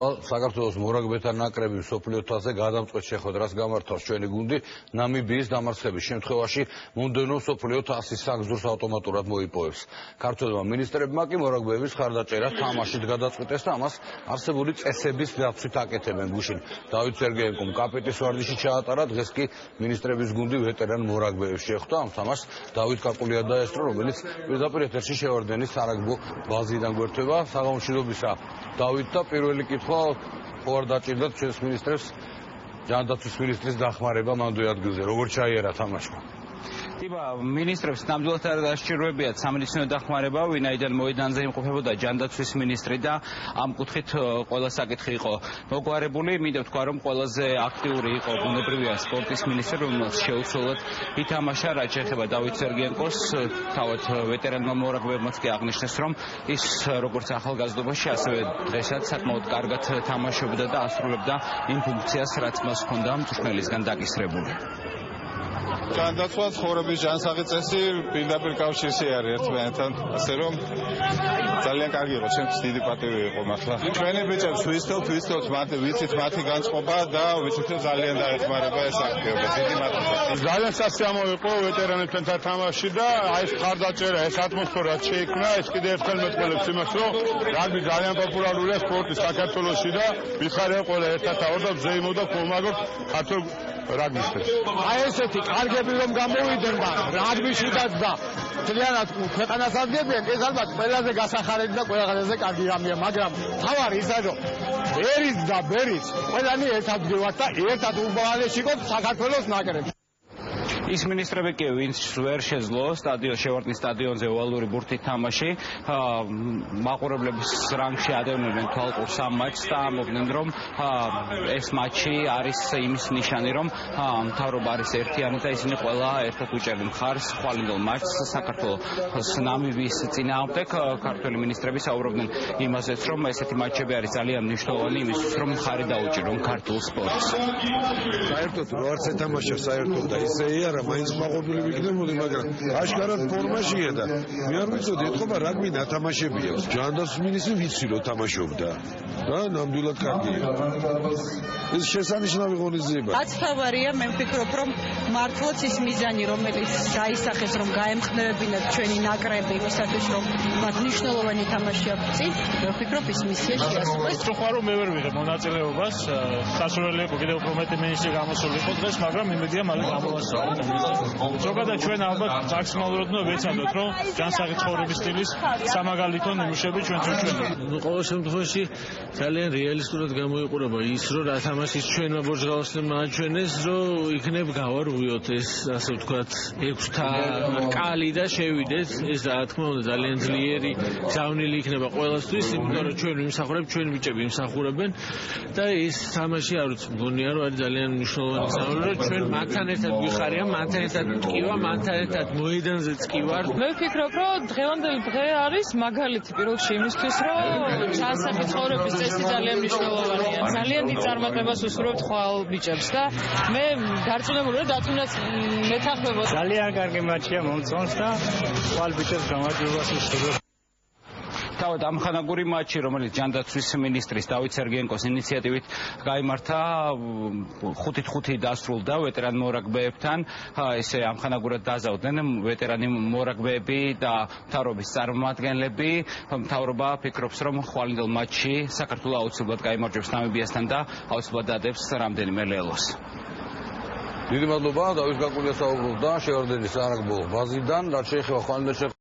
საქართველოს მორაგბეთა ნაკრები მსოფლიო თასზე გადამწყვეტ შეხვედრას გამართავს ჩვენი გუნდი ნამიბიის დამარცხების შემთხვევაში მომდევნო მსოფლიო თასის საგზურს ავტომატურად მოიპოვებს. ქართველმა მინისტრებმა კი მორაგბეების ხარდაჭერა თამაშით გადაწყვეტეს და ამას არსებული წესების დაცვით აკეთებენ. გუშინ დავით სერგეენკომ კაპიტნის ვარჯიში ჩაატარა, დღეს კი მინისტრების გუნდი ვეტერან მორაგბეებს შეხვდა. ამ თამაშს დავით კაკულია დაესწრო, რომელიც პირდაპირ ეთერში შევარდენის სარაგბო ბაზიდან გვერდება. საღამოშიდობისა დავით და პირველი კითხვა ხო არ დაჭირდათ ჩვენს მინისტრებს ჯანდაცვის მინისტრის დახმარება მანდვე ადგილზე, როგორ ჩაიერა თამაშმა? მინისტრებს ნამდვილად არ დასჭირვებიათ სამედიცინო დახმარება, ვინაიდან მოედანზე იმყოფებოდა ჯანდაცვის მინისტრი და ამ კუთხით ყველა საკითხი იყო მოგვარებული. მინდა ვთქვა, რომ ყველაზე აქტიური იყო ბუნებრივია სპორტის მინისტრი, რომელსაც შეუცვლელად ითამაშა, რაც შეეხება დავით სერგეენკოს, თავად ვეტერანმა მორაგბეებმაც კი აღნიშნეს, რომ ის როგორც ახალგაზრდობაში, ასევე დღესაც საკმაოდ კარგად თამაშობდა და ასრულებდა იმ ფუნქციას, რაც მას ჰქონდა მწვრთნელისგან დაკისრებული. ჯანდაცვა ცხოვრების ჯანსაღი წესი პირდაპირ კავშირში არის ერთმანეთთან, ასე რომ ძალიან კარგი იყო, ჩემთვის დიდი პატივი იყო მართლა. ჩვენი ბიჭებს ვისწავთ ვიცით მათი განწყობა და ვიცით რომ ძალიან დაეხმარება ეს აქტივობა. დიდი მადლობა. ძალიან სასიამოვნო იყო ვეტერანებთან თამაში და აი ეს ხარდაჭერა, ეს ატმოსფერა შეიქმნა, ეს კიდევ ერთხელ მეტყველებს იმას, რომ რაგბი ძალიან პოპულარულია სპორტი საქართველოში და ვიხარია ყველა ერთად ავარ და ზეიმოდა ქომაგორ ქართულ რაგბისტებს. აი ესეთი კარგები რომ გამოვიდნენ და რაგბიშიდაც და ძალიანად ქვეყანას აღგებიან, ეს ალბათ ყველაზე გასახარები და ყველაზე კარგი რამეა, მაგრამ თავარი ისა რომ ერის და ბერის ყველანი ერთად ვდგევართ და ერთად უბალეში გქონთ საქართველოს ნაკრებს. ის მინისტრები კი ვინც ვერ შეძლო შევარდნის სტადიონზე ოვალური ბურთით თამაში, მაყურებლების რანგში ადევნებდნენ თვალყურს ამ მატჩს და ამბობდნენ, რომ ეს მატჩი არის იმის ნიშანი, რომ მთავრობა არის ერთიანი და ისინი ყველა ერთად უჭერდნენ მხარს ხვალინდელ მატჩს საქართველოს ნამიბიის წინააღმდეგ. ქართველი მინისტრები საუბრობდნენ იმაზეც, რომ ესეთი მატჩები არის ძალიან მნიშვნელოვანი იმისთვის, რომ მხარი დაუჭირონ ქართულ სპორტს. საერთოდ რო არც ეთამაშა საერთოდ და ისეა რა მაინც მაყურებელი ვიქნებოდი, მაგრამ აშკარად ფორმაშია და მე არ ვიცოდი, ეთქობა რაგბი ნათამაშები აქვს. ჯანდაცვის მინისტრი ვიცი რომ თამაშობდა და ნამდვილად კარგია. ეს შესანიშნავი ღონისძიება. რაც თავარია, მე ვფიქრობ, რომ მართლაც ის მიზანი, რომელიც დაისახეს, რომ გაემხნევებინათ ჩვენი ნაკრები იმისათვის, რომ მათ მნიშვნელოვანი თამაში აქვს წინ, მე ვფიქრობ, ის მისია შეასრულეს. ხო, რომ მე ვერ ვიღებ მონაწილეობას, სასურველი იყო კიდევ უფრო მეტი მინისტრი გამოსულიყო დღეს, მაგრამ იმედია მალე გამოვასწავლო. ზოგადად ჩვენ ალბათ მაქსიმალურად ვეცადოთ, რომ ჯანსაღი ცხოვრების სტილის სამაგალითო ნიმუშები ჩვენთვის ჩვენია. ყოველ შემთხვევაში ძალიან რეალისტურად გამოიყურება ის, რომ რა თამაშის ჩვენმა ბორჯღავსლებმა აჩვენეს, რომ იქნებ გავარღვიოთ ეს, ასე ვთქვათ, 6-თა კალი და შევიდეთ. ეს რა თქმა უნდა ძალიან ძლიერი გზავნილი იქნება ყველასთვის, იმიტომ რომ ჩვენ ვიმსახურებთ, ჩვენი ბიჭები იმსახურებენ და ეს თამაში არ ვიცი, მგონია რომ არის ძალიან მნიშვნელოვანი გზავნილი, რომ ჩვენ მათთან ერთად ვიხარია, მათთან ერთად ტკივა, მათთან ერთად მოედანზეც კი ვარ. მე ვფიქრობ, რომ დღევანდელი დღე არის მაგალითი პირველში იმისთვის, რომ ჯანსაღი ცხოვრების წესი ძალიან მნიშვნელოვანია. ძალიან დიდ წარმატებას უსურვებთ ხვალ ბიჭებს და მე გარწმუნებული ვარ, დათუნაც მეთანხმებოდ. ძალიან კარგი მატჩია მომწონს და ხვალ ბიჭებს გამარჯვებას უსურვებ. თავად ამხანაგური მატჩი, რომელიც ჯანდაცვის მინისტრის დავით სერგეენკოს ინიციატივით გაიმართა, 5-5 დასრულდა ვეტერან მორაგბეებთან. ესე ამხანაგურად დაზავდნენ ვეტერანი მორაგბეები და მთავრობის წარმომადგენლები. მთავრობა ფიქრობს, რომ ხვალინდელ მატჩში საქართველო აუცილებლად გაიმარჯვებს ნამიბიასთან და აუცილებლად დადებს რამდენიმე ლელოს. დიდი მადლობა, დავით კაკულია საუბრობდა შევარდენის სარაგბო ბაზიდან, რაც შეეხება ხვალინდელ